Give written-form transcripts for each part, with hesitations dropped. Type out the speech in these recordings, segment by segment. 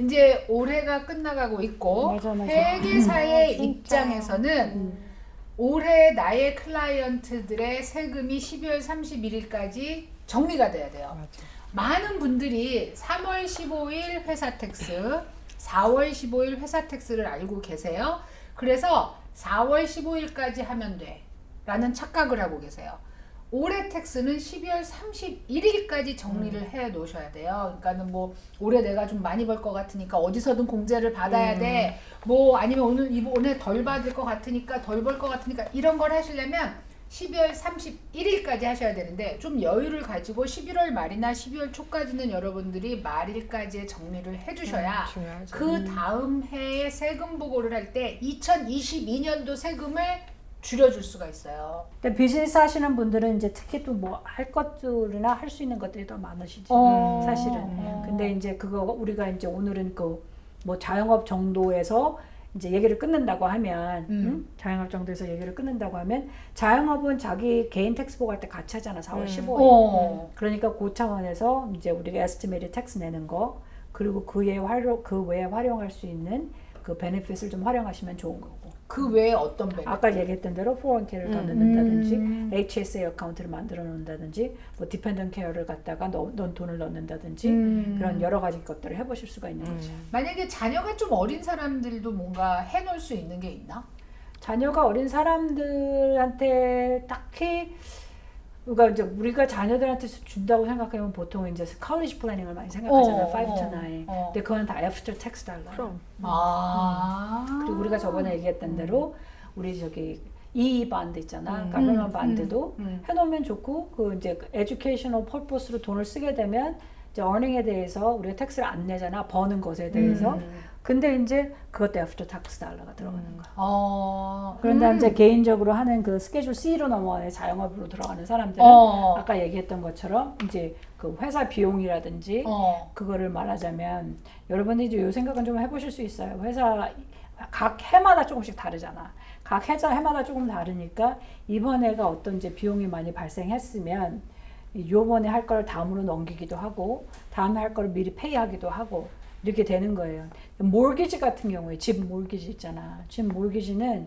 이제 올해가 끝나가고 있고 맞아. 회계사의 진짜. 입장에서는 올해 나의 클라이언트들의 세금이 12월 31일까지 정리가 돼야 돼요. 맞아. 많은 분들이 3월 15일 회사 텍스, 4월 15일 회사 텍스를 알고 계세요. 그래서 4월 15일까지 하면 돼 라는 착각을 하고 계세요. 올해 텍스는 12월 31일까지 정리를 해 놓으셔야 돼요. 그러니까는 뭐 올해 내가 좀 많이 벌 것 같으니까 어디서든 공제를 받아야 돼. 뭐 아니면 오늘 덜 받을 것 같으니까 덜 벌 것 같으니까 이런 걸 하시려면 12월 31일까지 하셔야 되는데 좀 여유를 가지고 11월 말이나 12월 초까지는 여러분들이 말일까지의 정리를 해주셔야 중요하죠. 그 다음 해에 세금 보고를 할 때 2022년도 세금을 줄여줄 수가 있어요. 근데 비즈니스 하시는 분들은 이제 특히 또 뭐 할 것들이나 할 수 있는 것들이 더 많으시지 사실은. 근데 이제 그거 우리가 이제 오늘은 그 뭐 자영업 정도에서 이제 얘기를 끊는다고 하면 자영업 정도에서 얘기를 끊는다고 하면 자영업은 자기 개인 텍스 보고할 때 같이 하잖아. 4월 15일. 그러니까 그 차원에서 이제 우리가 에스티메이트 텍스 내는 거 그리고 그 외에 활용할 수 있는 그 베네핏을 좀 활용하시면 좋은 거고. 그 외에 어떤 베네핏? 아까 얘기했던 대로 401k를 더 넣는다든지 HSA 어카운트를 만들어 놓는다든지 뭐 디펜던트 케어를 갖다가 넌 돈을 넣는다든지 그런 여러 가지 것들을 해보실 수가 있는 거죠. 만약에 자녀가 좀 어린 사람들도 뭔가 해놓을 수 있는 게 있나? 자녀가 어린 사람들한테 딱히 그러니까 이제 우리가 자녀들한테 준다고 생각하면 보통 이제 college 플래닝을 많이 생각하잖아요. 5 to 9. 근데 그건 다 after tax 달러. 그럼. 그리고 우리가 저번에 얘기했던 대로 우리 저기 EE 반드 있잖아. government 반드도 해놓으면 좋고 그 이제 educational purpose로 돈을 쓰게 되면 이제 earning에 대해서 우리가 텍스를 안 내잖아. 버는 것에 대해서. 근데 이제 그것도 after tax 달러가 들어가는 거야. 그런데 이제 개인적으로 하는 그 스케줄 C로 넘어가는 자영업으로 들어가는 사람들은 아까 얘기했던 것처럼 이제 그 회사 비용이라든지 그거를 말하자면 여러분이 이제 요 생각은 좀 해보실 수 있어요. 회사 각 해마다 조금씩 다르잖아. 각 해마다 조금 다르니까 이번 해가 어떤 이제 비용이 많이 발생했으면 요번에 할 걸 다음으로 넘기기도 하고 다음에 할 걸 미리 페이하기도 하고 이렇게 되는 거예요. 몰기지 같은 경우에 집 몰기지 있잖아. 집 몰기지는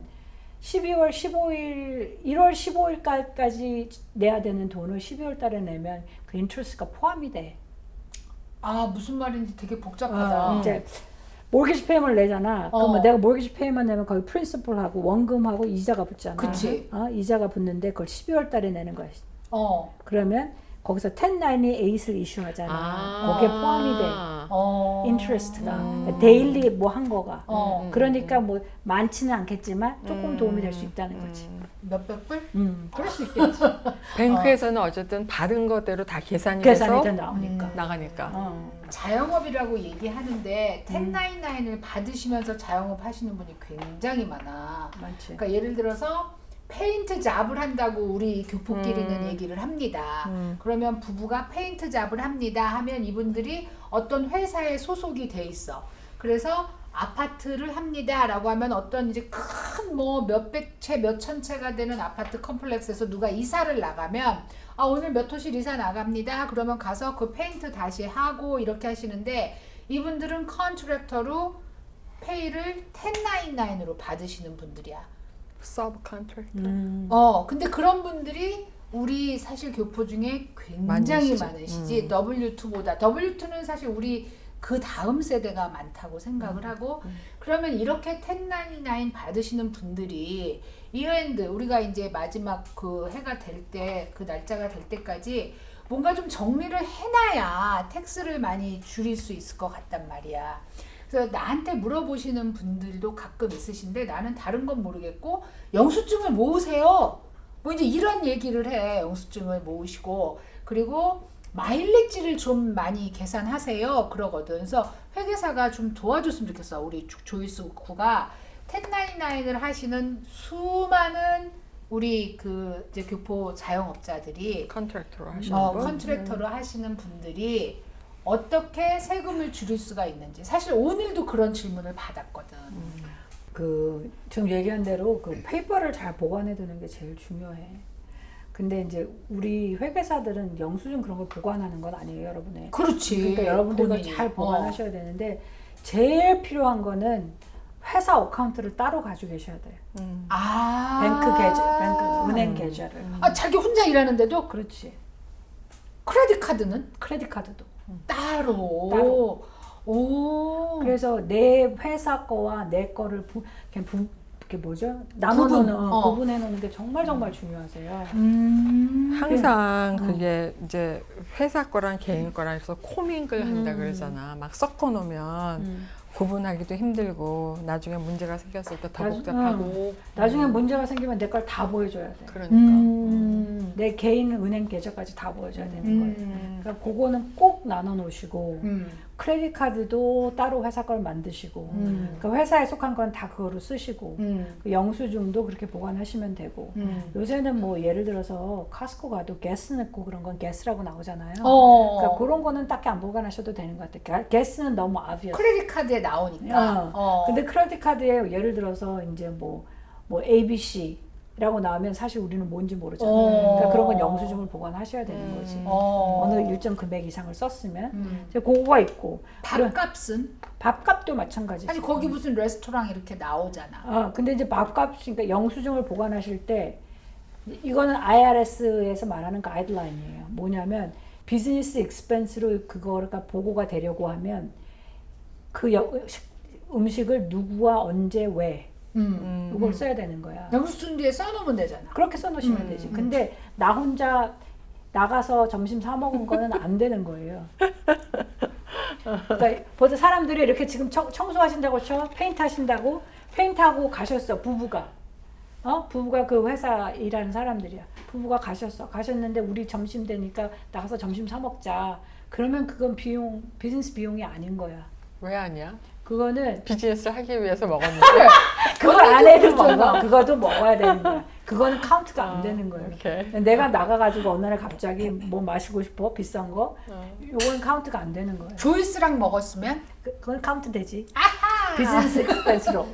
1월 15일까지 내야 되는 돈을 12월 달에 내면 그 인트레스가 포함이 돼. 아 무슨 말인지 되게 복잡하다. 이제 몰기지 페이먼을 내잖아. 그러면 내가 몰기지 페이먼 내면 거기 프린시플하고 원금하고 이자가 붙잖아. 그치. 이자가 붙는데 그걸 12월 달에 내는 거야. 그러면 거기서 1098을 이슈하잖아. 거기에 포함이 돼. 인트레스트가 데일리 뭐 한 거가. 그러니까 뭐 많지는 않겠지만 조금 도움이 될 수 있다는 거지. 몇백 불? 그럴 수 있겠지. 뱅크에서는 어쨌든 받은 것대로 다 계산이 계산이 돼서 다 나오니까. 나가니까. 자영업이라고 얘기하는데 1099을 받으시면서 자영업 하시는 분이 굉장히 많아. 많지. 그러니까 예를 들어서 페인트 잡을 한다고 우리 교포끼리는 얘기를 합니다. 그러면 부부가 페인트 잡을 합니다 하면 이분들이 어떤 회사에 소속이 돼 있어. 그래서 아파트를 합니다 라고 하면 어떤 이제 큰 뭐 몇백 채, 몇천 채가 되는 아파트 컴플렉스에서 누가 이사를 나가면 오늘 몇 호실 이사 나갑니다. 그러면 가서 그 페인트 다시 하고 이렇게 하시는데 이분들은 컨트랙터로 페이를 1099으로 받으시는 분들이야. 서브 컨트랙터. 근데 그런 분들이 우리 사실 교포 중에 굉장히 많으시지. W2보다. W2는 사실 우리 그 다음 세대가 많다고 생각을 하고 그러면 이렇게 1099 받으시는 분들이 이엔드 우리가 이제 마지막 그 해가 될 때 그 날짜가 될 때까지 뭔가 좀 정리를 해놔야 텍스를 많이 줄일 수 있을 것 같단 말이야. 그래서 나한테 물어보시는 분들도 가끔 있으신데 나는 다른 건 모르겠고 영수증을 모으세요. 뭐 이제 이런 얘기를 해. 영수증을 모으시고 그리고 마일리지를 좀 많이 계산하세요. 그러거든. 그래서 회계사가 좀 도와줬으면 좋겠어. 우리 조이스 구가 1099을 하시는 수많은 우리 그 이제 교포 자영업자들이 컨트랙터로 하시는 분. 컨트랙터로 하시는 분들이 어떻게 세금을 줄일 수가 있는지 사실 오늘도 그런 질문을 받았거든. 그 지금 얘기한 대로 그 페이퍼를 잘 보관해 두는 게 제일 중요해. 근데 이제 우리 회계사들은 영수증 그런 걸 보관하는 건 아니에요, 여러분의. 그렇지. 그러니까 여러분들도 본인이. 잘 보관하셔야 되는데 제일 필요한 거는 회사 어카운트를 따로 가지고 계셔야 돼요. 뱅크 은행 계좌를. 자기 혼자 일하는데도 그렇지. 크레딧 카드는 크레딧 카드도 따로. 오. 그래서 내 회사 거와 내 거를 이렇게 뭐죠? 나눠놓는 구분해 놓는 게 정말 중요하세요. 항상 그게 이제 회사 거랑 개인 거랑 해서 코밍글 한다 그러잖아. 막 섞어 놓으면 구분하기도 힘들고 나중에 문제가 생겼을 때 더 복잡하고 나중에 문제가 생기면 내 걸 다 보여줘야 돼. 그러니까 내 개인 은행 계좌까지 다 보여줘야 되는 거예요. 그러니까 그거는 꼭 나눠 놓으시고 크레딧 카드도 따로 회사 걸 만드시고 그 회사에 속한 건 다 그거로 쓰시고 그 영수증도 그렇게 보관하시면 되고 요새는 뭐 예를 들어서 카스코 가도 게스 넣고 그런 건 게스라고 나오잖아요. 그러니까 그런 거는 딱히 안 보관하셔도 되는 것 같아요. 게스는 너무 obvious. 크레딧 카드에 나오니까. 근데 크레딧 카드에 예를 들어서 이제 뭐 ABC 라고 나오면 사실 우리는 뭔지 모르잖아요. 그러니까 그런 건 영수증을 보관하셔야 되는 거지. 어느 일정 금액 이상을 썼으면 이제 그거가 있고. 밥값은? 밥값도 마찬가지죠. 아니 거기 무슨 레스토랑 이렇게 나오잖아. 근데 이제 밥값, 그러니까 영수증을 보관하실 때 이거는 IRS에서 말하는 가이드라인이에요. 뭐냐면 비즈니스 익스펜스로 그거가 보고가 되려고 하면 그 음식을 누구와 언제 왜 이걸 써야 되는 거야. 영수증 뒤에 써놓으면 되잖아. 그렇게 써놓으시면 되지. 근데 나 혼자 나가서 점심 사 먹은 거는 안 되는 거예요. 그러니까 보통 사람들이 이렇게 지금 청소하신다고 쳐, 페인트 하신다고, 페인트하고 가셨어, 부부가. 부부가 그 회사 일하는 사람들이야. 부부가 가셨는데 우리 점심 되니까 나가서 점심 사 먹자. 그러면 그건 비즈니스 비용이 아닌 거야. 왜 아니야? 그거는 비즈니스를 하기 위해서 먹었는데 그걸 안 해도 먹어. 그것도 먹어야 되는 거야. 그거는 카운트가 안 되는 거예요. 오케이. 내가 나가가지고 어느 날 갑자기 뭐 마시고 싶어 비싼 거, 이건 카운트가 안 되는 거예요. 조이스랑 먹었으면? 그건 카운트 되지. 아하! 비즈니스 익스펜스로.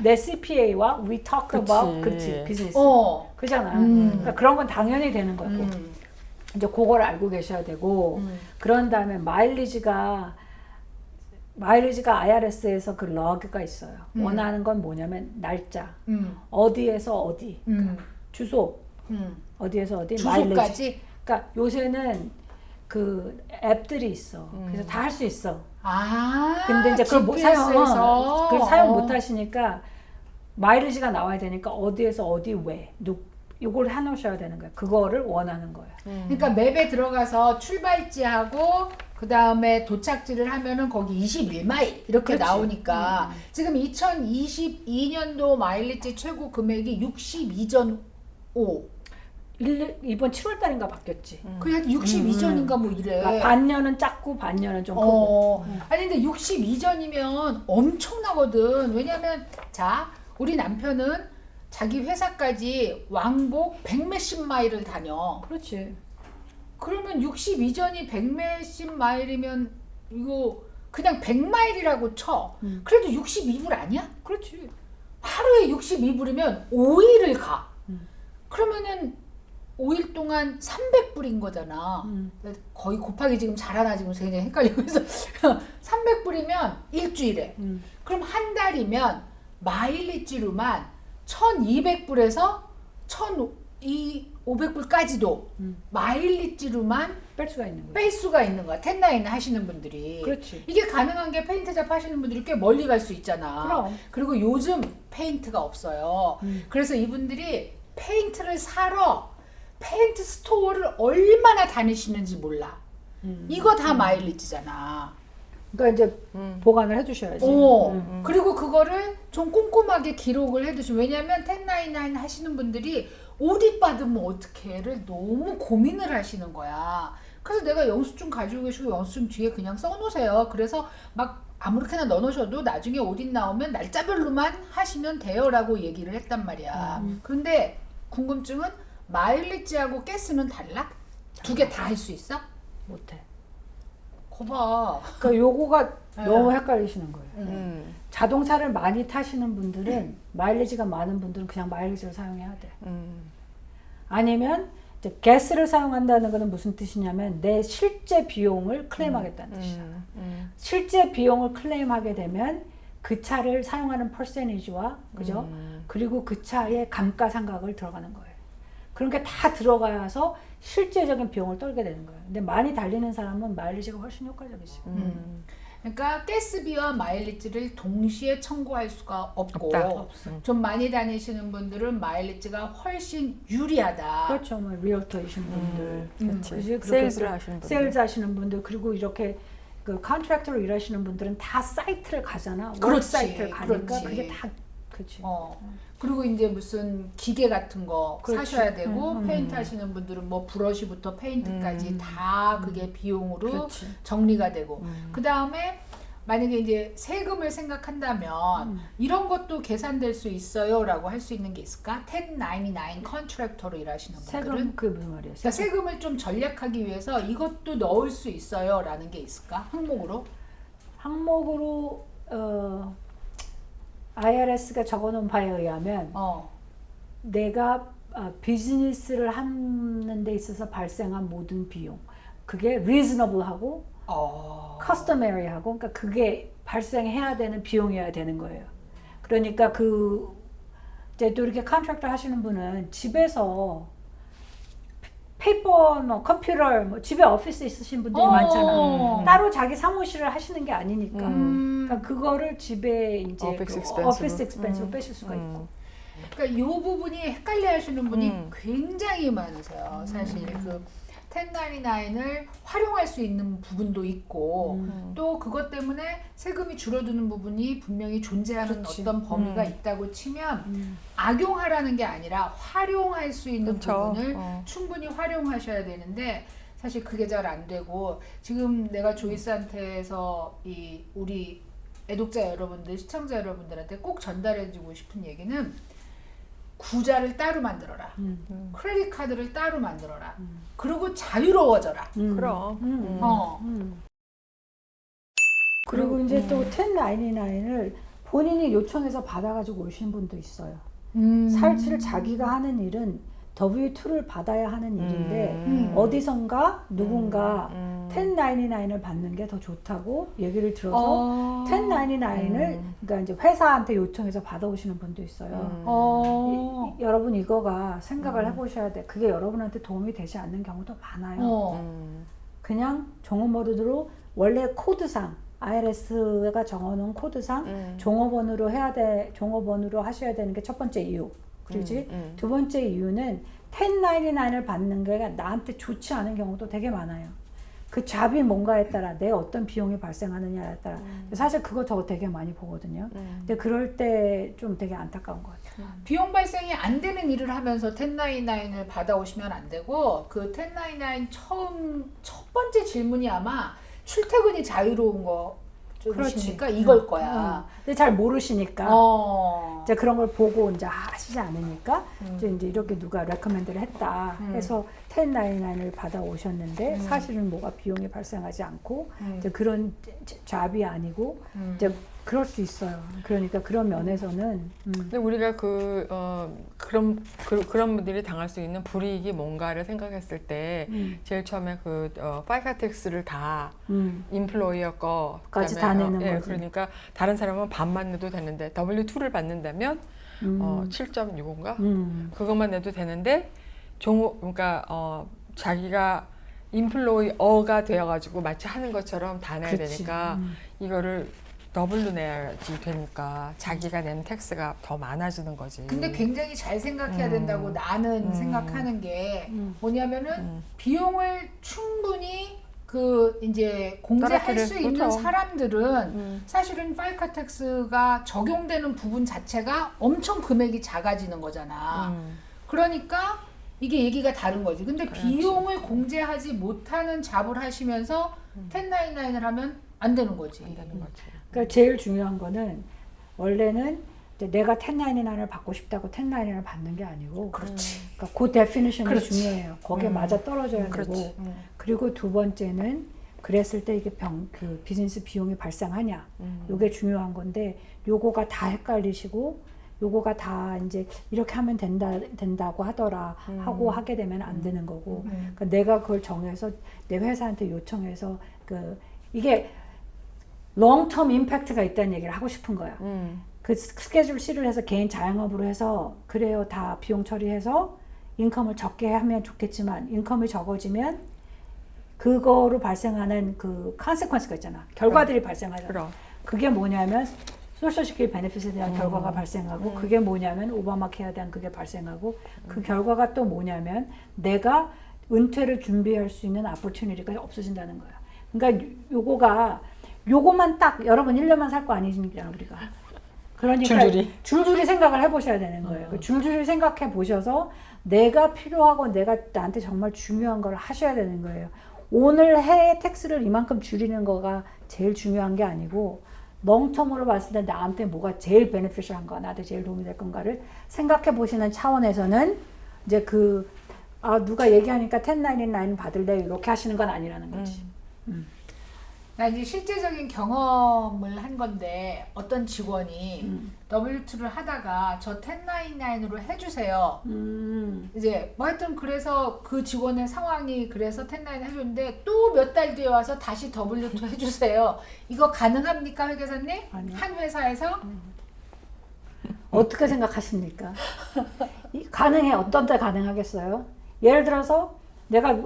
내 CPA와 we talk about 그치 비즈니스. 그잖아. 그러니까 그런 건 당연히 되는 거고. 이제 그걸 알고 계셔야 되고, 그런 다음에 마일리지가 IRS에서 그 러그가 있어요. 원하는 건 뭐냐면 날짜, 어디에서 어디, 주소, 어디에서 어디, 주소까지? 마일리지. 그러니까 요새는 그 앱들이 있어. 그래서 다 할 수 있어. 근데 이제 그걸 그걸 사용 못 하시니까 마일리지가 나와야 되니까 어디에서 어디 왜, 이걸 해놓으셔야 되는 거예요. 그거를 원하는 거예요. 그러니까 맵에 들어가서 출발지하고 그 다음에 도착지를 하면은 거기 21마일 이렇게 그렇지. 나오니까 지금 2022년도 마일리지 최고 금액이 62.5. 이번 7월 달인가 바뀌었지. 그냥 62전인가 뭐 이래. 그러니까 반년은 작고 반년은 좀 크고. 아니 근데 62전이면 엄청나거든. 왜냐면 자 우리 남편은 자기 회사까지 왕복 100몇십 마일을 다녀. 그렇지. 그러면 62전이 100몇십 마일이면 이거 그냥 100마일이라고 쳐. 그래도 62불 아니야? 그렇지. 하루에 62불이면 5일을 가. 그러면은 5일 동안 300불인 거잖아. 거의 곱하기 지금 잘하나 지금 굉장히 헷갈리고 있어. 300불이면 일주일에. 그럼 한 달이면 마일리지로만 1200불에서 1500불까지도 마일리지로만 뺄 수가 있는 거야. 뺄 수가 있는 거야. 1099 하시는 분들이. 그렇지. 이게 가능한 게 페인트샵 하시는 분들이 꽤 멀리 갈 수 있잖아. 그럼. 그리고 요즘 페인트가 없어요. 그래서 이분들이 페인트를 사러 페인트 스토어를 얼마나 다니시는지 몰라. 이거 다 마일리지잖아. 그러니까 이제 보관을 해두셔야지. 그리고 그거를 좀 꼼꼼하게 기록을 해두시면, 왜냐면 1099 하시는 분들이 오디 받으면 어떡해를 너무 고민을 하시는 거야. 그래서 내가 영수증 가지고 계시고 영수증 뒤에 그냥 써놓으세요. 그래서 막 아무렇게나 넣어놓으셔도 나중에 오디 나오면 날짜별로만 하시면 돼요 라고 얘기를 했단 말이야. 그런데 궁금증은 마일리지하고 가스는 달라? 두 개 다 할 수 있어? 못해. 거봐. 그러니까 요거가 너무 헷갈리시는 거예요. 음. 자동차를 많이 타시는 분들은 마일리지가 많은 분들은 그냥 마일리지를 사용해야 돼. 아니면 이제 가스를 사용한다는 것은 무슨 뜻이냐면 내 실제 비용을 클레임하겠다는 뜻이야. 실제 비용을 클레임하게 되면 그 차를 사용하는 퍼센티지와 그죠? 그리고 그 차의 감가상각을 들어가는 거예요. 그러니까 다 들어가서 실제적인 비용을 떨게 되는 거예요. 근데 많이 달리는 사람은 마일리지가 훨씬 효과적이지. 그러니까 가스비와 마일리지를 동시에 청구할 수가 없고 없어. 좀 많이 다니시는 분들은 마일리지가 훨씬 유리하다. 그렇죠. 뭐 리얼터이신 분들, 그렇지. 그지? 세일즈를 하시는 분들. 세일즈 하시는 분들, 그리고 이렇게 그 컨트랙터로 일하시는 분들은 다 사이트를 가잖아. 그렇지, 월 사이트를 가니까 그렇지. 그게 다 그렇지. 그리고 이제 무슨 기계 같은 거 그렇지. 사셔야 되고 페인트 하시는 분들은 뭐 브러쉬부터 페인트까지 다 그게 비용으로 그렇지. 정리가 되고 그 다음에 만약에 이제 세금을 생각한다면 이런 것도 계산될 수 있어요라고 할 수 있는 게 있을까? 1099 컨트랙터로 일하시는 분들은 세금 그게 무슨 말이에요? 그러니까 세금을 좀 절약하기 위해서 이것도 넣을 수 있어요라는 게 있을까? 항목으로? 항목으로 IRS가 적어놓은 바에 의하면 내가 비즈니스를 하는 데 있어서 발생한 모든 비용 그게 reasonable하고 customary하고 그러니까 그게 발생해야 되는 비용이어야 되는 거예요. 그러니까 그 이제 또 이렇게 컨트랙터 하시는 분은 집에서 페이퍼, 뭐 컴퓨터, 뭐 집에 오피스 있으신 분들이 많잖아. 따로 자기 사무실을 하시는 게 아니니까. 그러니까 그거를 집에 이제 오피스 익스펜스로 빼실 수가 있고. 그러니까 이 부분이 헷갈려 하시는 분이 굉장히 많으세요. 사실 그 1099을 활용할 수 있는 부분도 있고 또 그것 때문에 세금이 줄어드는 부분이 분명히 존재하는 그렇지. 어떤 범위가 있다고 치면 악용하라는 게 아니라 활용할 수 있는 그렇죠. 부분을 충분히 활용하셔야 되는데 사실 그게 잘 안 되고 지금 내가 조이스한테서 이 우리 애독자 여러분들, 시청자 여러분들한테 꼭 전달해주고 싶은 얘기는 구자를 따로 만들어라. 크레딧 카드를 따로 만들어라. 그리고 자유로워져라. 그럼. 그리고 이제 또 1099을 본인이 요청해서 받아가지고 오신 분도 있어요. 사실 자기가 하는 일은 W2를 받아야 하는 일인데 어디선가 누군가 1099을 받는 게 더 좋다고 얘기를 들어서 1099을 그러니까 이제 회사한테 요청해서 받아오시는 분도 있어요. 여러분 이거가 생각을 해보셔야 돼. 그게 여러분한테 도움이 되지 않는 경우도 많아요. 그냥 종업원으로 원래 코드상 IRS가 정해놓은 코드상 종업원으로 해야 돼. 종업원으로 하셔야 되는 게 첫 번째 이유. 그렇지? 두 번째 이유는 1099을 받는 게 나한테 좋지 않은 경우도 되게 많아요. 그 잡이 뭔가에 따라 내 어떤 비용이 발생하느냐에 따라 사실 그거 저 되게 많이 보거든요. 근데 그럴 때 좀 되게 안타까운 것 같아요. 비용 발생이 안 되는 일을 하면서 1099을 받아오시면 안 되고 그 1099 첫 번째 질문이 아마 출퇴근이 자유로운 거 그러시니까 이걸 거야. 근데 잘 모르시니까 이제 그런 걸 보고 이제 하시지 않으니까 이제 이렇게 누가 레커멘드를 했다 해서 1099을 받아 오셨는데 사실은 뭐가 비용이 발생하지 않고 이제 그런 잡이 아니고 이제 그럴 수 있어요. 그러니까 그런 면에서는 근데 우리가 그런 분들이 당할 수 있는 불이익이 뭔가를 생각했을 때 제일 처음에 파이카 텍스를 다 인플로이어 까지 다 내는 거지. 그러니까 다른 사람은 반만 내도 되는데 W2를 받는다면 7.65인가 그것만 내도 되는데 그러니까 자기가 인플로이어가 되어가지고 마치 하는 것처럼 다 내야 그치. 되니까 이거를 더블로 내야지 되니까 자기가 낸 텍스가 더 많아지는 거지. 근데 굉장히 잘 생각해야 된다고 나는 생각하는 게 뭐냐면은 비용을 충분히 이제 공제할 수 있는 그렇죠. 사람들은 사실은 파이카 텍스가 적용되는 부분 자체가 엄청 금액이 작아지는 거잖아. 그러니까 이게 얘기가 다른 거지. 근데 비용을 공제하지 못하는 잡을 하시면서 1099을 하면 안 되는 거지. 안 되는 거지. 그러니까 제일 중요한 거는 원래는 이제 내가 1099을 받고 싶다고 1099을 받는 게 아니고 그렇지. 그러니까 그 데피니션이 그렇지. 중요해요. 거기에 맞아 떨어져야 그렇지. 되고 그리고 두 번째는 그랬을 때 이게 비즈니스 비용이 발생하냐 요게 중요한 건데 요거가 다 헷갈리시고 요거가 다 이제 이렇게 하면 된다고 하더라 하고 하게 되면 안 되는 거고 그러니까 내가 그걸 정해서 내 회사한테 요청해서 이게 롱텀 임팩트가 있다는 얘기를 하고 싶은 거야. 그 스케줄 C를 해서 개인 자영업으로 해서 그래요 다 비용 처리해서 인컴을 적게 하면 좋겠지만 인컴이 적어지면 그거로 발생하는 그 컨세퀀스가 있잖아. 결과들이 발생하잖아. 그럼. 그게 뭐냐면 소셜시큐리티 베네핏에 대한 결과가 발생하고 그게 뭐냐면 오바마 케어에 대한 그게 발생하고 그 결과가 또 뭐냐면 내가 은퇴를 준비할 수 있는 opportunity가 없어진다는 거야. 그러니까 요거만 딱 여러분 1년만 살 거 아니니까 우리가. 그러니까 줄줄이 생각을 해보셔야 되는 거예요. 줄줄이 생각해 보셔서 내가 필요하고 내가 나한테 정말 중요한 걸 하셔야 되는 거예요. 오늘 해의 텍스를 이만큼 줄이는 거가 제일 중요한 게 아니고 롱텀으로 봤을 때 나한테 뭐가 제일 베네피셜한가 나한테 제일 도움이 될 건가를 생각해 보시는 차원에서는 이제 누가 얘기하니까 1099 받을래 이렇게 하시는 건 아니라는 거지. 나 이제 실제적인 경험을 한 건데 어떤 직원이 W2를 하다가 저 1099으로 해주세요. 이제 뭐 하여튼 그래서 그 직원의 상황이 그래서 1099 해줬는데 또 몇 달 뒤에 와서 다시 W2 해주세요. 이거 가능합니까 회계사님? 아니요. 한 회사에서? 어떻게 생각하십니까? 가능해. 어떤 때 가능하겠어요? 예를 들어서 내가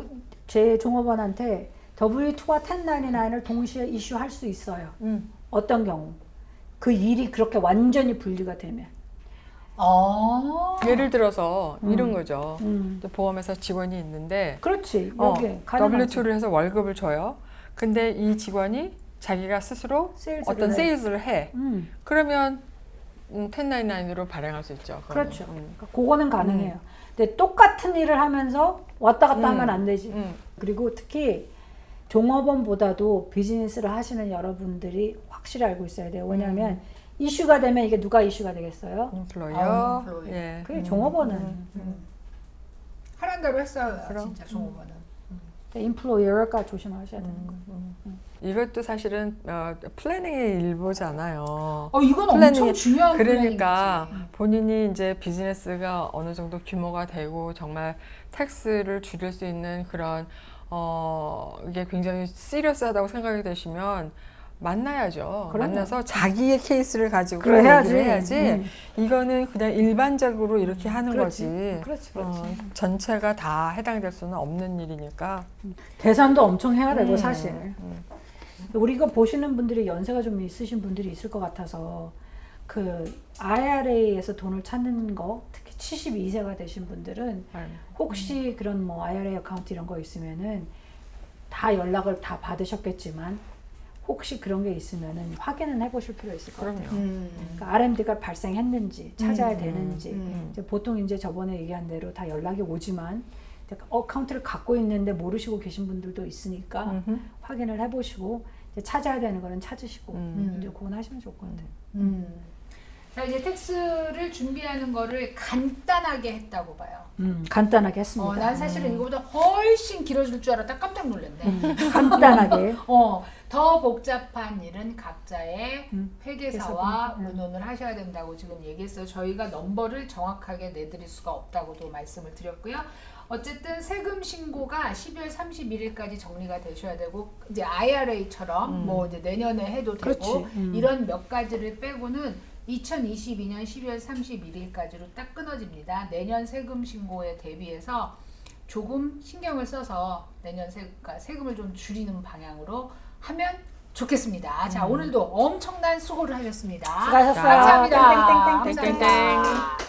제 종업원한테 W2와 1099을 동시에 이슈할 수 있어요. 어떤 경우? 그 일이 그렇게 완전히 분리가 되면. 예를 들어서 이런 거죠. 보험회사 직원이 있는데 그렇지. 여기 가능하지. W2를 해서 월급을 줘요. 근데 이 직원이 자기가 스스로 어떤 세일즈를 해. 그러면 1099으로 발행할 수 있죠. 그거는. 그렇죠. 그러니까 그거는 가능해요. 근데 똑같은 일을 하면서 왔다 갔다 하면 안 되지. 그리고 특히 종업원보다도 비즈니스를 하시는 여러분들이 확실히 알고 있어야 돼요. 왜냐하면 이슈가 되면 이게 누가 이슈가 되겠어요? 인플로이어. 예. 그게 종업원은. 하란 대로 했어요. 그럼. 진짜 종업원은. 인플로이어가 조심하셔야 되는 거예요. 이것도 사실은 플래닝의 일부잖아요. 이건 엄청 중요한 그러니까 플래닝이지. 본인이 이제 비즈니스가 어느 정도 규모가 되고 정말 텍스를 줄일 수 있는 그런 이게 굉장히 시리어스하다고 생각이 되시면 만나야죠. 그럼요. 만나서 자기의 케이스를 가지고 그래, 해야지. 해야지. 이거는 그냥 일반적으로 이렇게 하는 거지. 그렇지. 전체가 다 해당될 수는 없는 일이니까. 계산도 엄청 해야 되고 사실. 우리가 보시는 분들이 연세가 좀 있으신 분들이 있을 것 같아서 그 IRA에서 돈을 찾는 거 특히 72세가 되신 분들은 혹시 그런 뭐 IRA 어카운트 이런 거 있으면은 다 연락을 다 받으셨겠지만 혹시 그런 게 있으면은 확인은 해보실 필요 있을 것 같아요. 그러니까 RMD가 발생했는지 찾아야 되는지 이제 보통 이제 저번에 얘기한 대로 다 연락이 오지만 어카운트를 갖고 있는데 모르시고 계신 분들도 있으니까 확인을 해보시고 이제 찾아야 되는 거는 찾으시고 이제 그건 하시면 좋을 것 같아요. 자, 이제 텍스를 준비하는 거를 간단하게 했다고 봐요. 간단하게 했습니다. 난 사실은 이거보다 훨씬 길어질 줄 알았다 깜짝 놀랐네. 간단하게. 더 복잡한 일은 각자의 회계사와 회사분. 의논을 하셔야 된다고 지금 얘기했어요. 저희가 넘버를 정확하게 내드릴 수가 없다고도 말씀을 드렸고요. 어쨌든 세금 신고가 12월 31일까지 정리가 되셔야 되고 이제 IRA처럼 뭐 이제 내년에 해도 되고 그렇지. 이런 몇 가지를 빼고는 2022년 12월 31일까지로 딱 끊어집니다. 내년 세금 신고에 대비해서 조금 신경을 써서 내년 세금을 좀 줄이는 방향으로 하면 좋겠습니다. 자, 오늘도 엄청난 수고를 하셨습니다. 수고하셨어요. 감사합니다. 땡땡땡땡땡. 감사합니다.